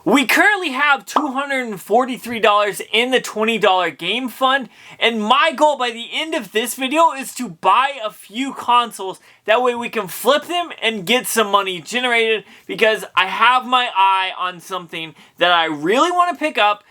We currently have $243 in the $20 game fund, and my goal by the end of this video is to buy a few consoles. That way we can flip them and get some money generated, because I have my eye on something that I really want to pick up,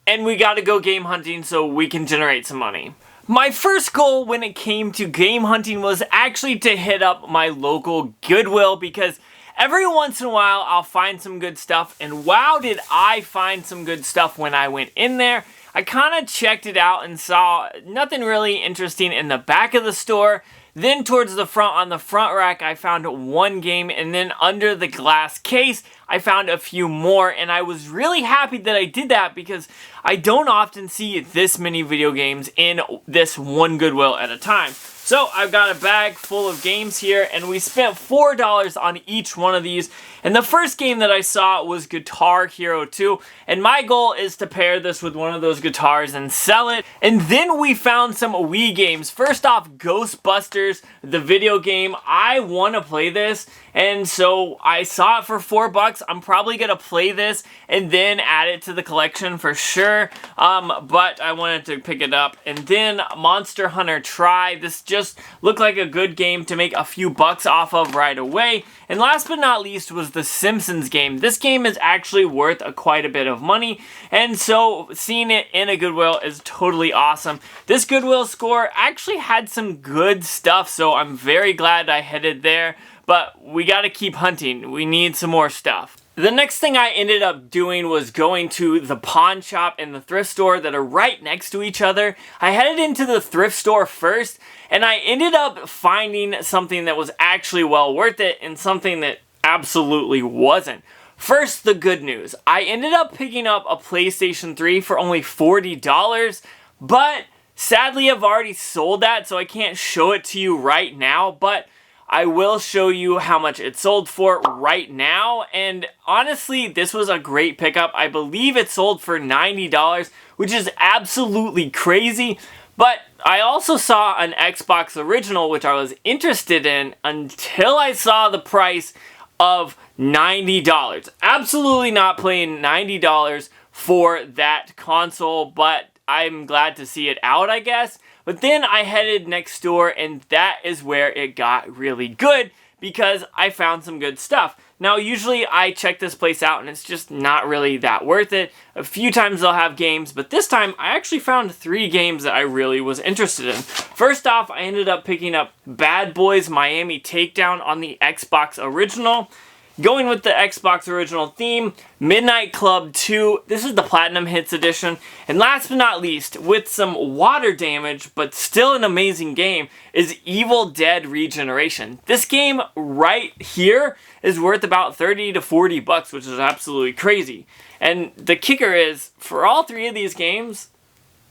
and we gotta go game hunting so we can generate some money. My first goal when it came to game hunting was actually to hit up my local Goodwill, because every once in a while, I'll find some good stuff, and wow, did I find some good stuff when I went in there. I kind of checked it out and saw nothing really interesting in the back of the store. Then towards the front, on the front rack, I found one game, and then under the glass case, I found a few more, and I was really happy that I did that because I don't often see this many video games in this one Goodwill at a time. So I've got a bag full of games here, and we spent $4 on each one of these. And the first game that I saw was Guitar Hero 2, and my goal is to pair this with one of those guitars and sell it. And then we found some Wii games. First off, Ghostbusters, the video game. I want to play this, and so I saw it for $4. I'm probably going to play this and then add it to the collection for sure, but I wanted to pick it up. And then Monster Hunter Tri. This just looked like a good game to make a few bucks off of right away. And last but not least was the Simpsons game. This game is actually worth quite a bit of money, and so seeing it in a Goodwill is totally awesome. This Goodwill score actually had some good stuff, so I'm very glad I headed there, but we gotta keep hunting. We need some more stuff. The next thing I ended up doing was going to the pawn shop and the thrift store that are right next to each other. I headed into the thrift store first, and I ended up finding something that was actually well worth it and something that absolutely wasn't. First, the good news. I ended up picking up a PlayStation 3 for only $40, but sadly I've already sold that, so I can't show it to you right now, but I will show you how much it sold for right now, and honestly, this was a great pickup. I believe it sold for $90, which is absolutely crazy, but I also saw an Xbox original, which I was interested in until I saw the price of $90. Absolutely not paying $90 for that console, but I'm glad to see it out, I guess. But then I headed next door, and that is where it got really good because I found some good stuff. Now, usually I check this place out and it's just not really that worth it. A few times they'll have games, but this time I actually found 3 games that I really was interested in. First off, I ended up picking up Bad Boys Miami Takedown on the Xbox original. Going with the Xbox original theme, Midnight Club 2, this is the Platinum Hits edition, and last but not least, with some water damage, but still an amazing game, is Evil Dead Regeneration. This game right here is worth about 30 to 40 bucks, which is absolutely crazy. And the kicker is, for all 3 of these games,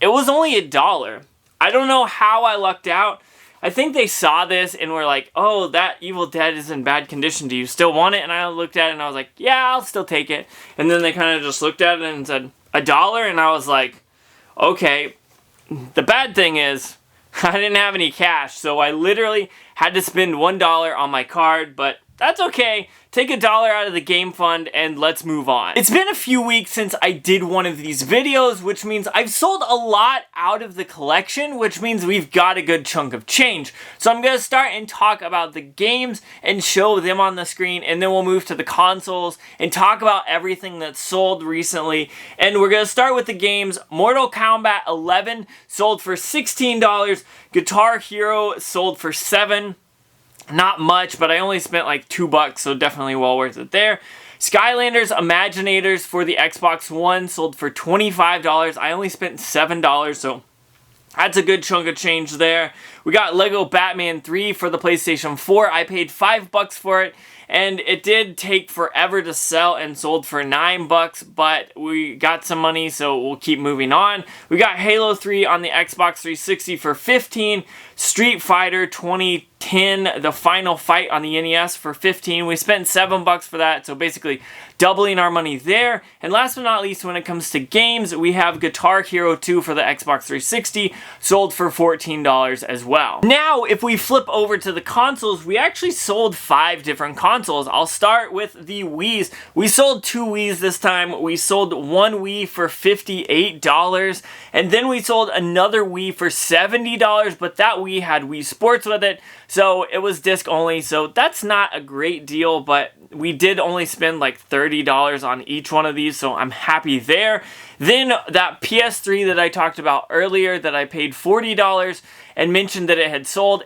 it was only $1. I don't know how I lucked out. I think they saw this and were like, oh, that Evil Dead is in bad condition. Do you still want it? And I looked at it and I was like, yeah, I'll still take it. And then they kind of just looked at it and said, $1? And I was like, okay. The bad thing is, I didn't have any cash. So I literally had to spend $1 on my card, but that's okay. Take $1 out of the game fund and let's move on. It's been a few weeks since I did one of these videos, which means I've sold a lot out of the collection, which means we've got a good chunk of change. So I'm going to start and talk about the games and show them on the screen, and then we'll move to the consoles and talk about everything that's sold recently. And we're going to start with the games. Mortal Kombat 11 sold for $16. Guitar Hero sold for $7. Not much, but I only spent like $2, so definitely well worth it there. Skylanders Imaginators for the Xbox One sold for $25. I only spent $7, so that's a good chunk of change there. We got Lego Batman 3 for the PlayStation 4. I paid $5 for it, and it did take forever to sell and sold for $9, but we got some money, so we'll keep moving on. We got Halo 3 on the Xbox 360 for $15. Street Fighter 2010, the final fight on the NES for $15. We spent $7 for that, so basically doubling our money there. And last but not least, when it comes to games, we have Guitar Hero 2 for the Xbox 360, sold for $14 as well. Now, if we flip over to the consoles, we actually sold 5 different consoles. I'll start with the Wiis. We sold 2 Wiis this time. We sold one Wii for $58, and then we sold another Wii for $70, but that Wii had Wii Sports with it, so it was disc only, so that's not a great deal, but we did only spend like $30 on each one of these, so I'm happy there. Then that PS3 that I talked about earlier that I paid $40 and mentioned that it sold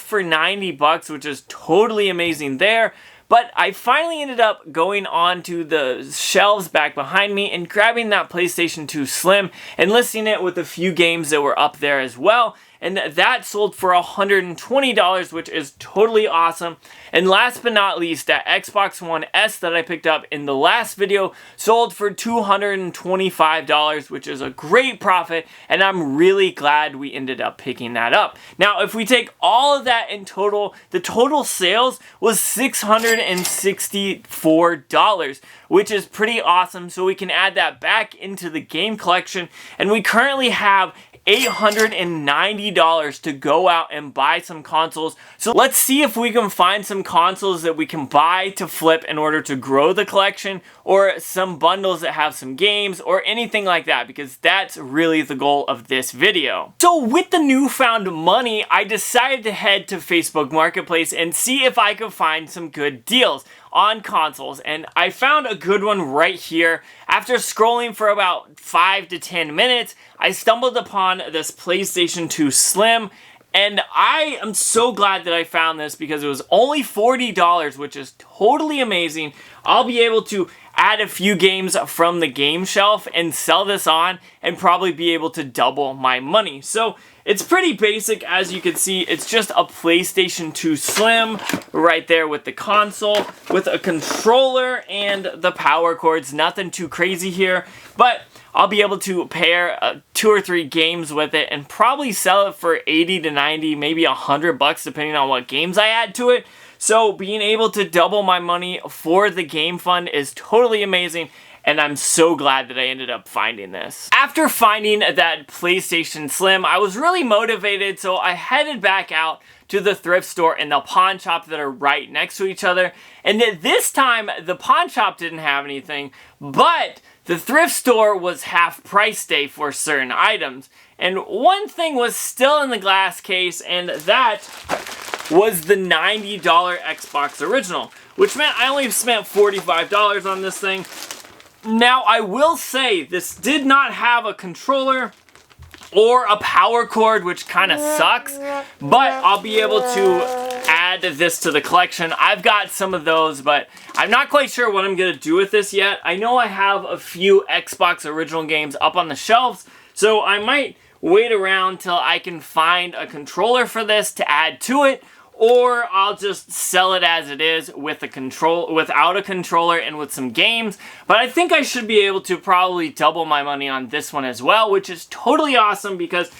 for $90, which is totally amazing there. But I finally ended up going on to the shelves back behind me and grabbing that PlayStation 2 Slim and listing it with a few games that were up there as well. And that sold for $120, which is totally awesome. And last but not least, that Xbox One S that I picked up in the last video sold for $225, which is a great profit, and I'm really glad we ended up picking that up. Now, if we take all of that in total, the total sales was $664, which is pretty awesome, so we can add that back into the game collection, and we currently have $890 to go out and buy some consoles. So let's see if we can find some consoles that we can buy to flip in order to grow the collection, or some bundles that have some games or anything like that, because that's really the goal of this video. So with the newfound money, I decided to head to Facebook Marketplace and see if I could find some good deals on consoles, and I found a good one right here. After scrolling for about 5 to 10 minutes, I stumbled upon this PlayStation 2 Slim, and I am so glad that I found this because it was only $40, which is totally amazing. I'll be able to add a few games from the game shelf and sell this on and probably be able to double my money. So it's pretty basic, as you can see. It's just a PlayStation 2 Slim right there with the console, with a controller and the power cords. Nothing too crazy here, but I'll be able to pair 2 or 3 games with it and probably sell it for 80 to 90, maybe $100 depending on what games I add to it. So being able to double my money for the game fund is totally amazing, and I'm so glad that I ended up finding this. After finding that PlayStation Slim, I was really motivated, so I headed back out to the thrift store and the pawn shop that are right next to each other. And this time, the pawn shop didn't have anything, but the thrift store was half price day for certain items. And one thing was still in the glass case, and that was the $90 Xbox Original, which meant I only spent $45 on this thing. Now, I will say, this did not have a controller or a power cord, which kind of sucks, but I'll be able to add this to the collection. I've got some of those, but I'm not quite sure what I'm going to do with this yet. I know I have a few Xbox Original games up on the shelves, so I might wait around till I can find a controller for this to add to it, or I'll just sell it as it is with without a controller and with some games. But I think I should be able to probably double my money on this one as well, which is totally awesome because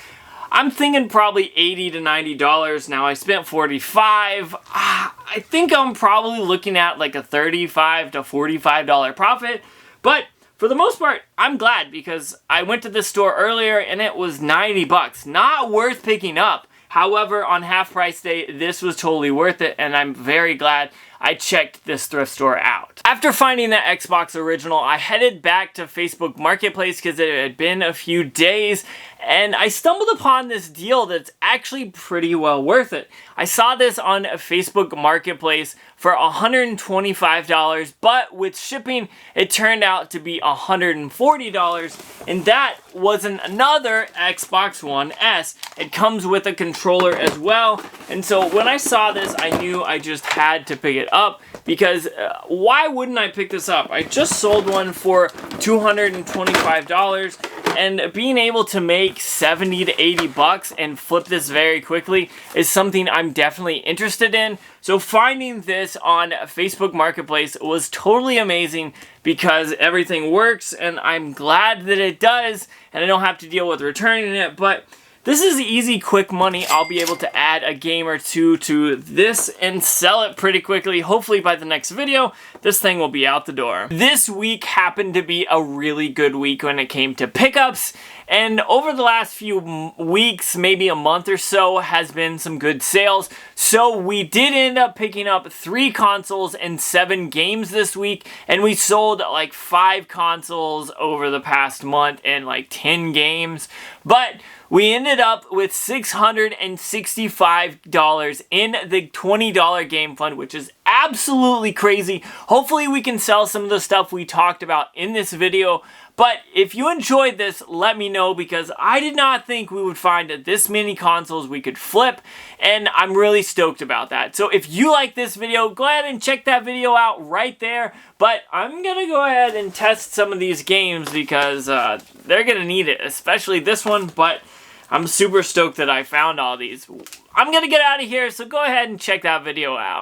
I'm thinking probably $80 to $90. Now I spent $45. I think I'm probably looking at like a $35 to $45 profit, but for the most part, I'm glad because I went to this store earlier and it was $90. Not worth picking up. However, on half price day, this was totally worth it, and I'm very glad I checked this thrift store out. After finding that Xbox Original, I headed back to Facebook Marketplace because it had been a few days, and I stumbled upon this deal that's actually pretty well worth it. I saw this on Facebook Marketplace for $125, but with shipping, it turned out to be $140, and that was another Xbox One S. It comes with a controller as well, and so when I saw this, I knew I just had to pick it up because why wouldn't I pick this up? I just sold one for $225, and being able to make 70 to 80 bucks and flip this very quickly is something I'm definitely interested in. So finding this on Facebook Marketplace was totally amazing because everything works, and I'm glad that it does, and I don't have to deal with returning it. But this is easy, quick money. I'll be able to add a game or two to this and sell it pretty quickly. Hopefully by the next video, this thing will be out the door. This week happened to be a really good week when it came to pickups. And over the last few weeks, maybe a month or so, has been some good sales. So we did end up picking up 3 consoles and 7 games this week. And we sold like 5 consoles over the past month and like 10 games. But we ended up with $665 in the $20 game fund, which is absolutely crazy. Hopefully we can sell some of the stuff we talked about in this video. But if you enjoyed this, let me know, because I did not think we would find this many consoles we could flip, and I'm really stoked about that. So if you like this video, go ahead and check that video out right there. But I'm going to go ahead and test some of these games because they're going to need it, especially this one. But I'm super stoked that I found all these. I'm going to get out of here, so go ahead and check that video out.